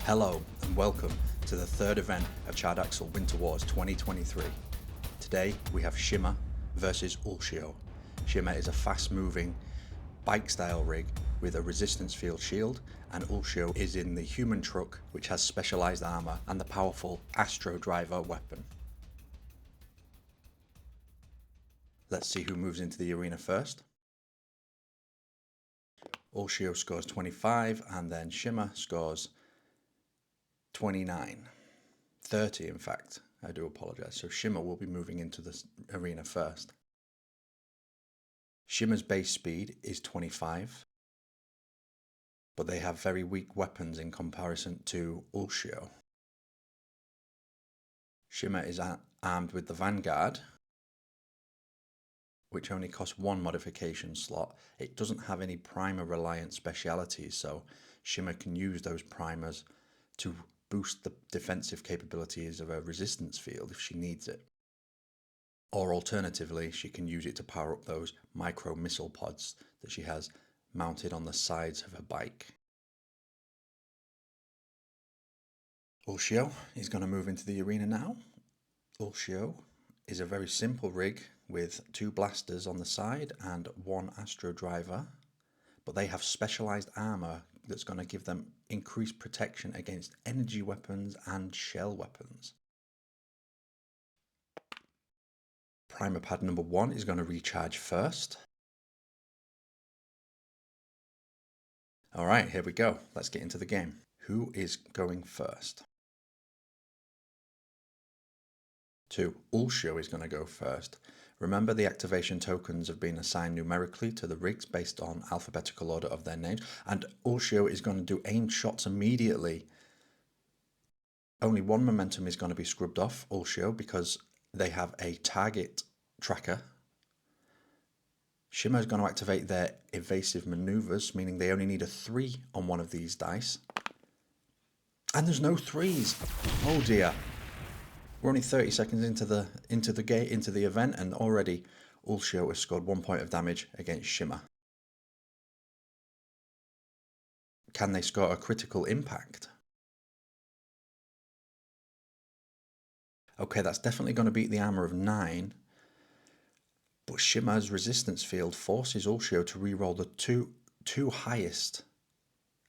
Hello and welcome to the third event of Charred Axle Winter Wars 2023. Today we have Shimmer versus Ultio. Shimmer is a fast-moving bike-style rig with a resistance field shield, and Ultio is in the human truck which has specialised armour and the powerful Astro Driver weapon. Let's see who moves into the arena first. Ultio scores 25 and then Shimmer scores 29. 30 in fact, I do apologise. So Shimmer will be moving into the arena first. Shimmer's base speed is 25, but they have very weak weapons in comparison to Ultio. Shimmer is armed with the Vanguard, which only costs one modification slot. It doesn't have any primer reliant specialities, so Shimmer can use those primers to boost the defensive capabilities of a resistance field if she needs it. Or alternatively, she can use it to power up those micro missile pods that she has mounted on the sides of her bike. Ultio is going to move into the arena now. Ultio is a very simple rig with 2 blasters on the side and 1 Astro Driver, but they have specialised armour that's going to give them increased protection against energy weapons and shell weapons. Primer pad number 1 is going to recharge first. Alright, here we go. Let's get into the game. Who is going first? 2. Ultio is going to go first. Remember, the activation tokens have been assigned numerically to the rigs based on alphabetical order of their names, and Ultio is going to do aimed shots immediately. Only one momentum is going to be scrubbed off Ultio because they have a target tracker. Shimmer is going to activate their evasive maneuvers, meaning they only need a 3 on one of these dice. And there's no 3s. Oh dear. We're only 30 seconds into the event, and already Ultio has scored 1 point of damage against Shimmer. Can they score a critical impact? Okay, that's definitely going to beat the armor of 9, but Shimmer's resistance field forces Ultio to reroll the two highest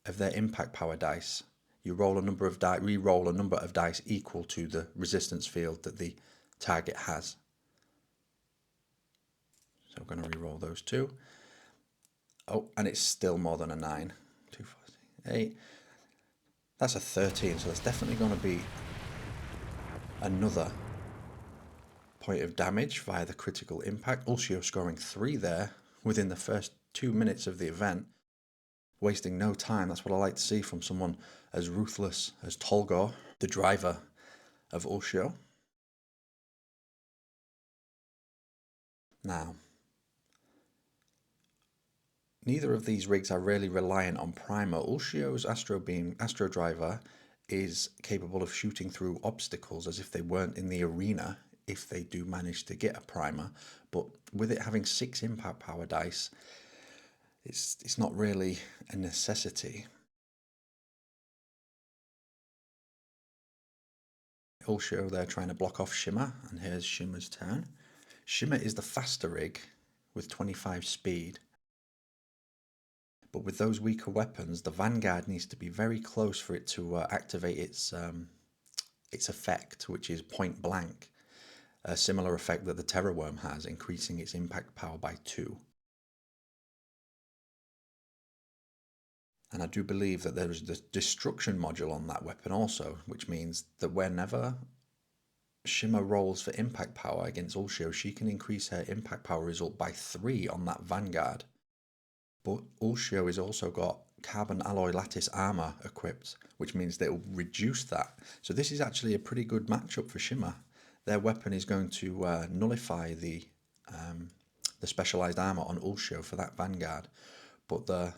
of their impact power dice. You roll a number of re-roll a number of dice equal to the resistance field that the target has. So I'm going to re-roll those 2. Oh, and it's still more than a 9. 2, 4, 6, 8. That's a 13, so that's definitely going to be another point of damage via the critical impact. Ultio scoring 3 there within the first 2 minutes of the event. Wasting no time. That's what I like to see from someone as ruthless as Tolgor, the driver of Ultio. Now, neither of these rigs are really reliant on primer. Ultio's Astro Driver is capable of shooting through obstacles as if they weren't in the arena if they do manage to get a primer, but with it having 6 impact power dice, it's not really a necessity. Ultio there trying to block off Shimmer, and here's Shimmer's turn. Shimmer is the faster rig with 25 speed, but with those weaker weapons, the Vanguard needs to be very close for it to activate its effect, which is point blank, a similar effect that the Terror Worm has, increasing its impact power by 2. And I do believe that there is the destruction module on that weapon also, which means that whenever Shimmer rolls for impact power against Ultio, she can increase her impact power result by 3 on that Vanguard. But Ultio has also got carbon alloy lattice armor equipped, which means that it will reduce that. So this is actually a pretty good matchup for Shimmer. Their weapon is going to nullify the specialized armor on Ultio for that Vanguard, but the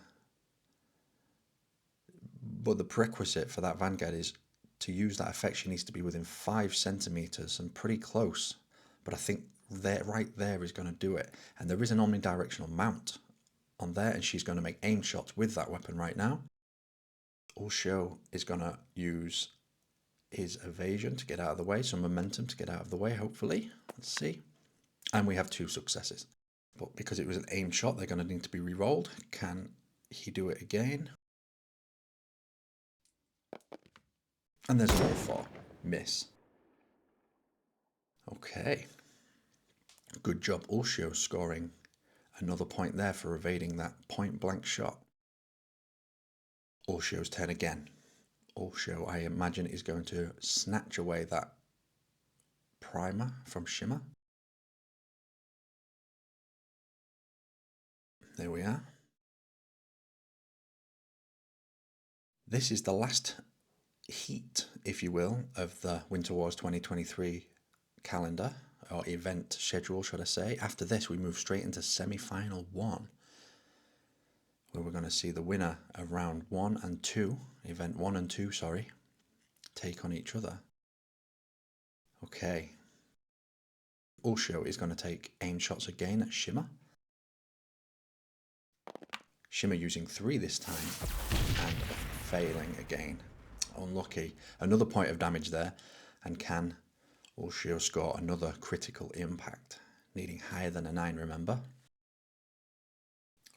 prerequisite for that Vanguard is to use that effect. She needs to be within 5 centimeters and pretty close. But I think right there is going to do it. And there is an omnidirectional mount on there, and she's going to make aim shots with that weapon right now. Ultio is going to use his evasion to get out of the way, some momentum to get out of the way, hopefully. Let's see. And we have 2 successes. But because it was an aim shot, they're going to need to be re-rolled. Can he do it again? And there's a roll 4. Miss. Okay. Good job, Ultio, scoring another point there for evading that point-blank shot. Ultio's turn again. Ultio, I imagine, is going to snatch away that primer from Shimmer. There we are. This is the last heat, if you will, of the Winter Wars 2023 calendar, or event schedule, should I say. After this, we move straight into semi-final 1, where we're going to see the winner of round 1 and 2, event 1 and 2, sorry, take on each other. Okay. Ultio is going to take aim shots again at Shimmer. Shimmer using 3 this time, and failing again. Unlucky. Another point of damage there, and can Ultio score another critical impact? Needing higher than a 9, remember?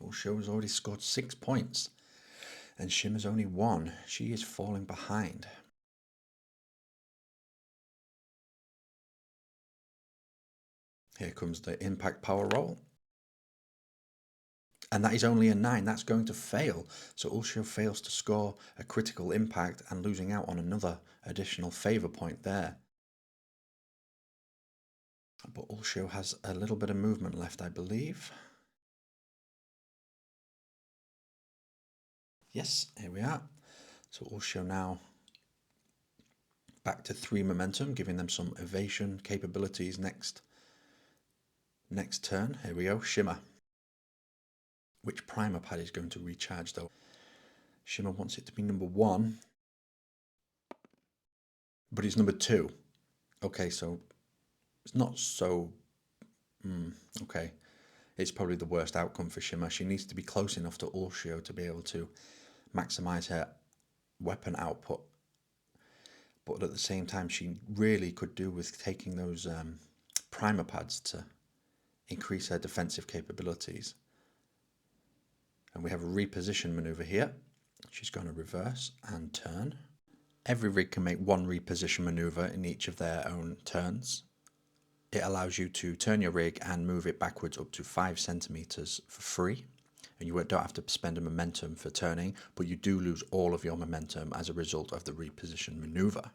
Ultio has already scored 6 points, and Shimmer's only 1. She is falling behind. Here comes the impact power roll. And that is only a 9. That's going to fail. So Ultio fails to score a critical impact and losing out on another additional favour point there. But Ultio has a little bit of movement left, I believe. Yes, here we are. So Ultio now back to 3 momentum, giving them some evasion capabilities next turn. Here we go, Shimmer. Which primer pad is going to recharge though? Shimmer wants it to be number 1, but it's number 2. Okay, so it's not so... okay, it's probably the worst outcome for Shimmer. She needs to be close enough to Ultio to be able to maximize her weapon output. But at the same time, she really could do with taking those primer pads to increase her defensive capabilities. And we have a reposition maneuver here. She's going to reverse and turn. Every rig can make 1 reposition maneuver in each of their own turns. It allows you to turn your rig and move it backwards up to 5 centimeters for free. And you don't have to spend a momentum for turning, but you do lose all of your momentum as a result of the reposition maneuver.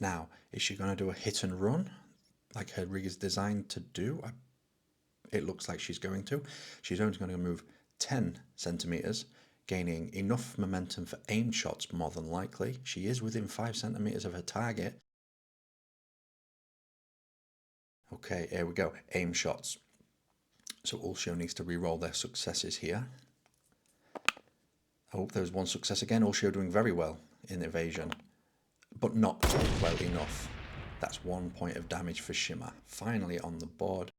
Now, is she going to do a hit and run like her rig is designed to do? It looks like she's going to. She's only going to move 10 centimeters, gaining enough momentum for aim shots more than likely. She is within 5 centimeters of her target. Okay, here we go. Aim shots. So Ultio needs to re-roll their successes here. Oh, there's 1 success again. Ultio doing very well in evasion, but not well enough. That's 1 point of damage for Shimmer. Finally on the board.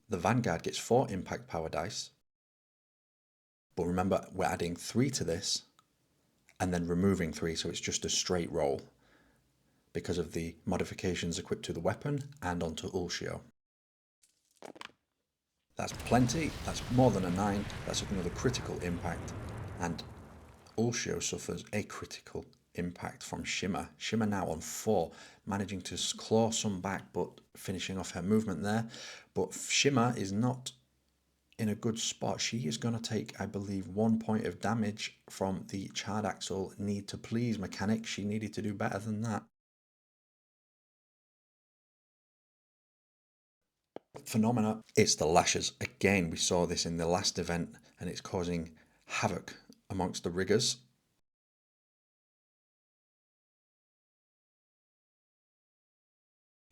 The Vanguard gets 4 impact power dice. But remember, we're adding 3 to this and then removing 3, so it's just a straight roll because of the modifications equipped to the weapon and onto Ultio. That's plenty. That's more than a 9. That's another critical impact. And Ultio suffers a critical impact from Shimmer. Shimmer now on 4, managing to claw some back, but finishing off her movement there. But Shimmer is not in a good spot. She is going to take, I believe, 1 point of damage from the Charred Axle need to please mechanic. She needed to do better than that. Phenomena. It's the lashes. Again, we saw this in the last event, and it's causing havoc amongst the riggers.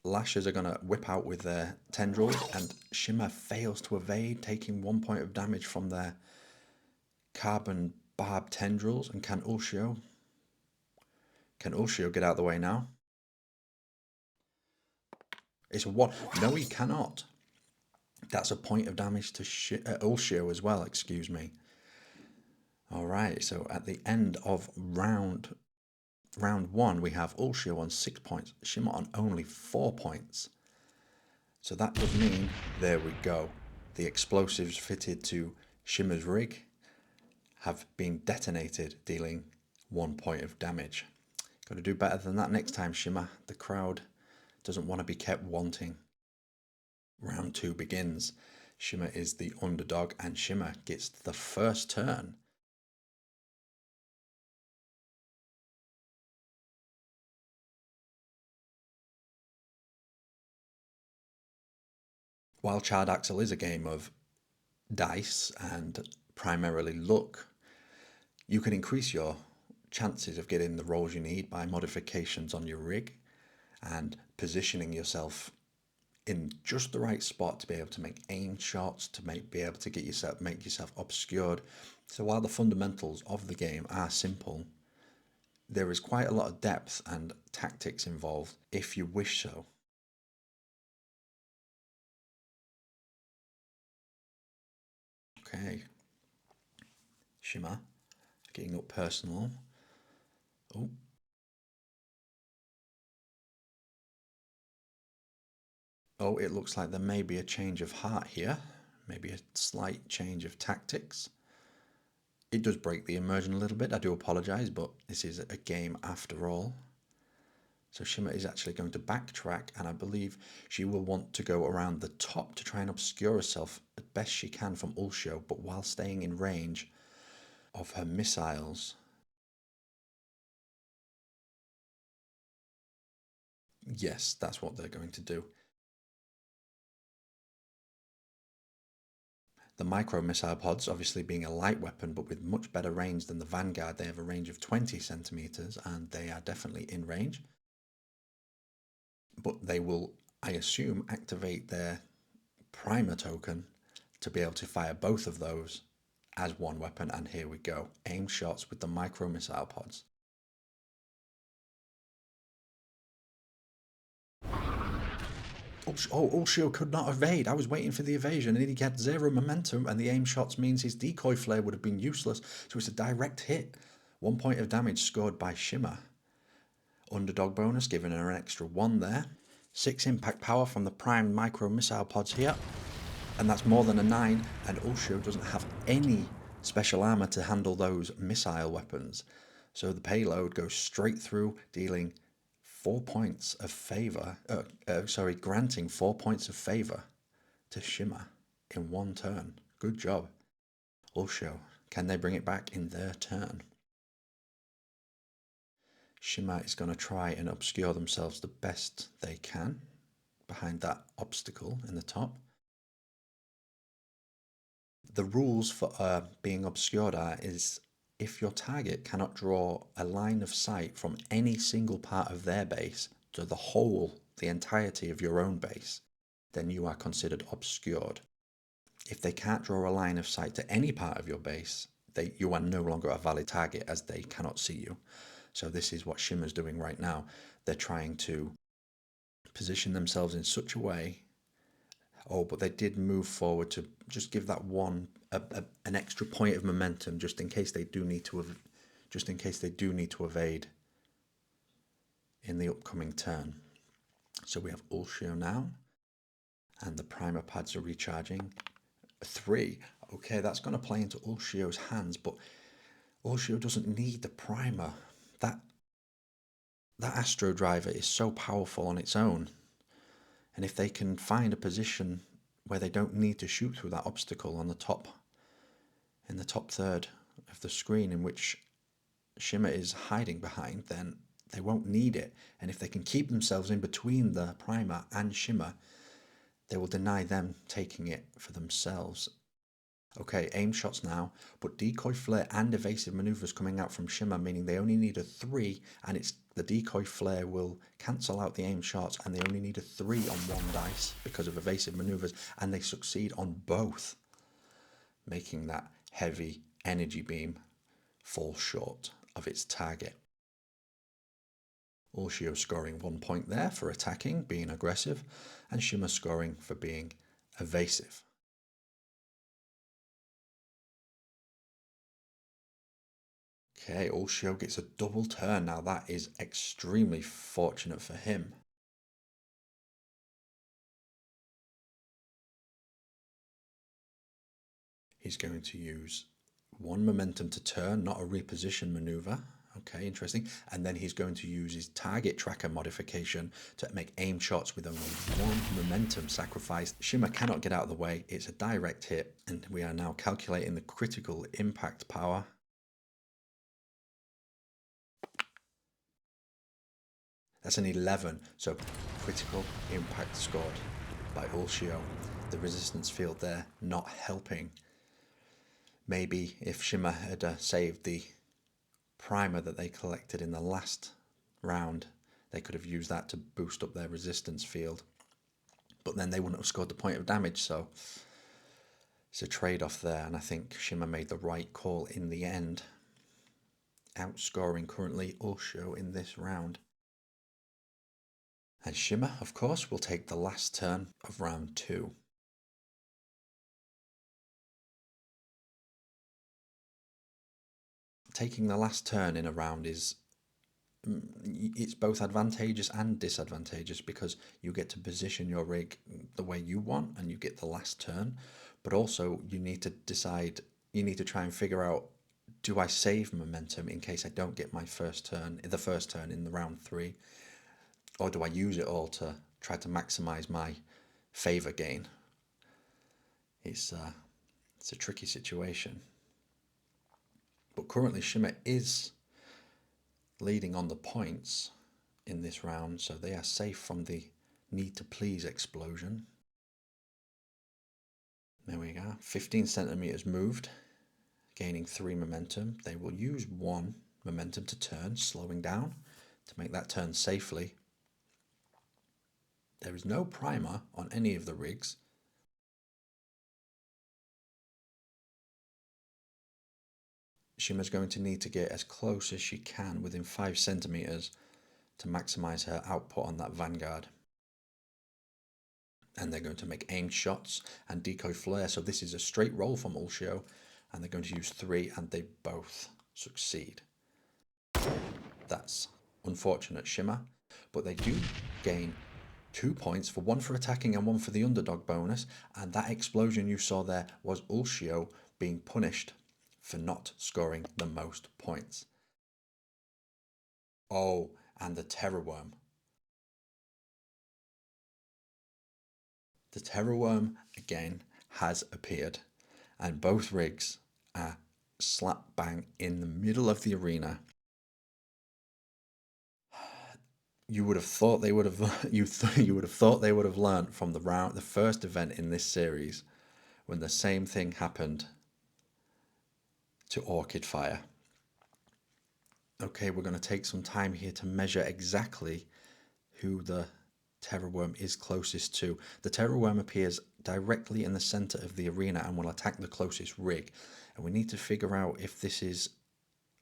Lashes are going to whip out with their tendrils, and Shimmer fails to evade, taking 1 point of damage from their carbon barb tendrils. And can Ultio get out of the way now? It's a 1. No, he cannot. That's a point of damage to Ultio as well, excuse me. All right, so at the end of round one, we have Ultio on 6 points, Shimmer on only 4 points. So that would mean, there we go, the explosives fitted to Shimmer's rig have been detonated, dealing 1 point of damage. Got to do better than that next time, Shimmer. The crowd doesn't want to be kept wanting. Round 2 begins. Shimmer is the underdog, and Shimmer gets the first turn. While Charred Axle is a game of dice and primarily luck, you can increase your chances of getting the rolls you need by modifications on your rig and positioning yourself in just the right spot to be able to make aim shots, to be able to make yourself obscured. So while the fundamentals of the game are simple, there is quite a lot of depth and tactics involved if you wish so. Okay. Shimmer, getting up personal. Oh. Oh, it looks like there may be a change of heart here. Maybe a slight change of tactics. It does break the immersion a little bit. I do apologise, but this is a game after all. So Shimmer is actually going to backtrack, and I believe she will want to go around the top to try and obscure herself as best she can from Ultio, but while staying in range of her missiles. Yes, that's what they're going to do. The micro missile pods, obviously being a light weapon but with much better range than the Vanguard, they have a range of 20 centimeters, and they are definitely in range. But they will, I assume, activate their primer token to be able to fire both of those as one weapon. And here we go, aim shots with the micro missile pods. Ultio could not evade. I was waiting for the evasion, and he had zero momentum, and the aim shots means his decoy flare would have been useless, so it's a direct hit. 1 point of damage scored by Shimmer. Underdog bonus, giving her an extra 1 there. 6 impact power from the primed micro missile pods here, and that's more than a 9, and Ultio doesn't have any special armor to handle those missile weapons. So the payload goes straight through, dealing 4 points of favor, granting 4 points of favor to Shimmer in 1 turn. Good job. Ultio, can they bring it back in their turn? Shimmer is going to try and obscure themselves the best they can behind that obstacle in the top. The rules for being obscured is if your target cannot draw a line of sight from any single part of their base to the entirety of your own base, then you are considered obscured. If they can't draw a line of sight to any part of your base, you are no longer a valid target as they cannot see you. So this is what Shimmer's doing right now. They're trying to position themselves in such a way. Oh, but they did move forward to just give that an extra point of momentum, just in case they do need to evade in the upcoming turn. So we have Ultio now, and the primer pads are recharging. 3. Okay, that's going to play into Ultio's hands, but Ultio doesn't need the primer. That Astro Driver is so powerful on its own. And if they can find a position where they don't need to shoot through that obstacle on the top, in the top third of the screen in which Shimmer is hiding behind, then they won't need it. And if they can keep themselves in between the primer and Shimmer, they will deny them taking it for themselves. Okay, aim shots now, but decoy flare and evasive maneuvers coming out from Shimmer, meaning they only need a 3, and the decoy flare will cancel out the aim shots, and they only need a 3 on 1 dice because of evasive maneuvers, and they succeed on both, making that heavy energy beam fall short of its target. Ultio scoring 1 point there for attacking, being aggressive, and Shimmer scoring for being evasive. Okay, Ultio gets a double turn. Now that is extremely fortunate for him. He's going to use 1 momentum to turn, not a reposition maneuver. Okay, interesting. And then he's going to use his target tracker modification to make aim shots with only 1 momentum sacrificed. Shimmer cannot get out of the way. It's a direct hit, and we are now calculating the critical impact power. That's an 11, so critical impact scored by Ultio. The resistance field there not helping. Maybe if Shimmer had saved the primer that they collected in the last round, they could have used that to boost up their resistance field. But then they wouldn't have scored the point of damage, so it's a trade-off there, and I think Shimmer made the right call in the end, outscoring currently Ultio in this round. And Shimmer, of course, will take the last turn of round 2. Taking the last turn in a round it's both advantageous and disadvantageous, because you get to position your rig the way you want and you get the last turn, but also you need to decide, you need to try and figure out, do I save momentum in case I don't get my first turn in the round 3, or do I use it all to try to maximize my favor gain? It's a tricky situation. But currently Shimmer is leading on the points in this round, so they are safe from the need to please explosion. There we go, 15 centimeters moved, gaining 3 momentum. They will use 1 momentum to turn, slowing down to make that turn safely. There is no primer on any of the rigs. Shimmer's going to need to get as close as she can, within 5 centimeters, to maximize her output on that vanguard. And they're going to make aimed shots and decoy flare, so this is a straight roll from Ultio, and they're going to use 3, and they both succeed. That's unfortunate, Shimmer, but they do gain 2 points, for 1 for attacking and 1 for the underdog bonus, and that explosion you saw there was Ultio being punished for not scoring the most points. Oh, and the Terror Worm. The Terror Worm again has appeared, and both rigs are slap bang in the middle of the arena. You would have thought they would have you would have thought they would have learned from the first event in this series, when the same thing happened to Orchid Fire. Okay, we're going to take some time here to measure exactly who the Terror Worm is closest to. The Terror Worm appears directly in the center of the arena and will attack the closest rig. And we need to figure out if this is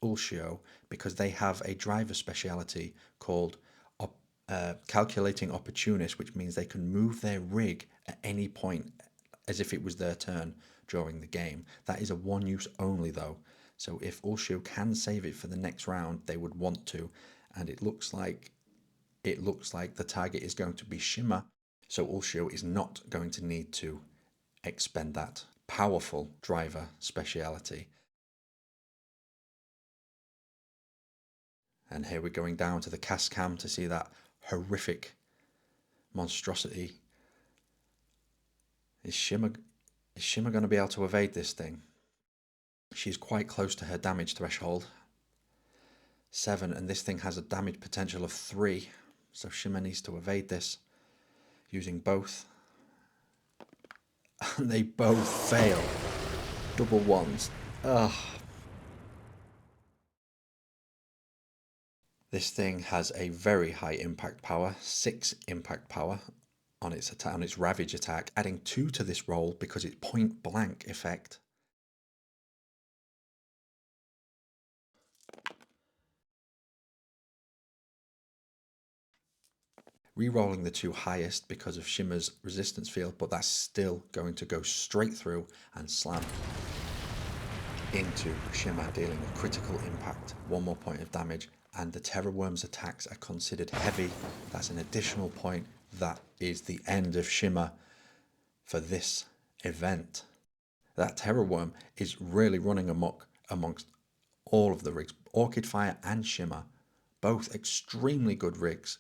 Ultio, because they have a driver speciality called Calculating Opportunist, which means they can move their rig at any point as if it was their turn during the game. That is a 1 use only though. So if Ultio can save it for the next round, they would want to, and it looks like the target is going to be Shimmer, so Ultio is not going to need to expend that powerful driver speciality. And here we're going down to the cast cam to see that horrific monstrosity. Is Shimmer going to be able to evade this thing? She's quite close to her damage threshold, 7, and this thing has a damage potential of 3, so Shimmer needs to evade this using both. And they both fail. Double ones. Ugh. This thing has a very high impact power, 6 impact power on its Ravage attack, adding 2 to this roll because it's point blank effect. Rerolling the 2 highest because of Shimmer's resistance field, but that's still going to go straight through and slam. into Shimmer, dealing a critical impact, 1 more point of damage, and the Terror Worm's attacks are considered heavy. That's an additional point. That is the end of Shimmer for this event. That Terror Worm is really running amok amongst all of the rigs. Orchid Fire and Shimmer, both extremely good rigs,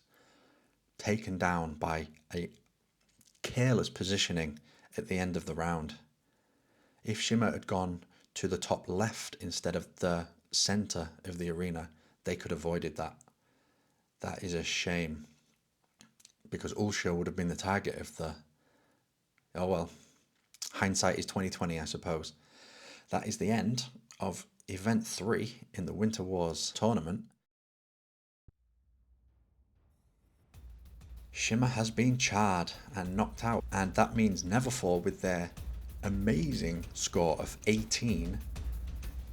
taken down by a careless positioning at the end of the round. If Shimmer had gone to the top left instead of the center of the arena, they could have avoided that. That is a shame, because Ultio would have been the target of the... Oh well, hindsight is 2020, I suppose. That is the end of Event 3 in the Winter Wars tournament. Shimmer has been charred and knocked out, and that means Neverfall, with their amazing score of 18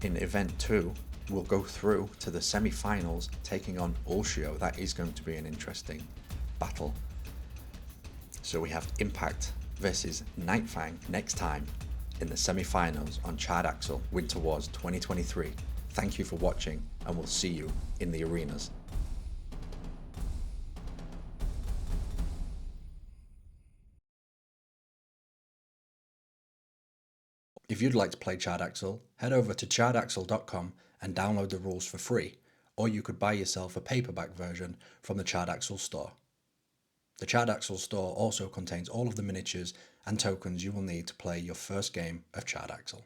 in Event 2, will go through to the semi-finals, taking on Ultio. That is going to be an interesting battle. So we have Impact versus Nightfang next time in the semi-finals on Charred Axle Winter Wars 2023. Thank you for watching, and we'll see you in the arenas. If you'd like to play Charred Axle, head over to charredaxle.com and download the rules for free, or you could buy yourself a paperback version from the Charred Axle store. The Charred Axle store also contains all of the miniatures and tokens you will need to play your first game of Charred Axle.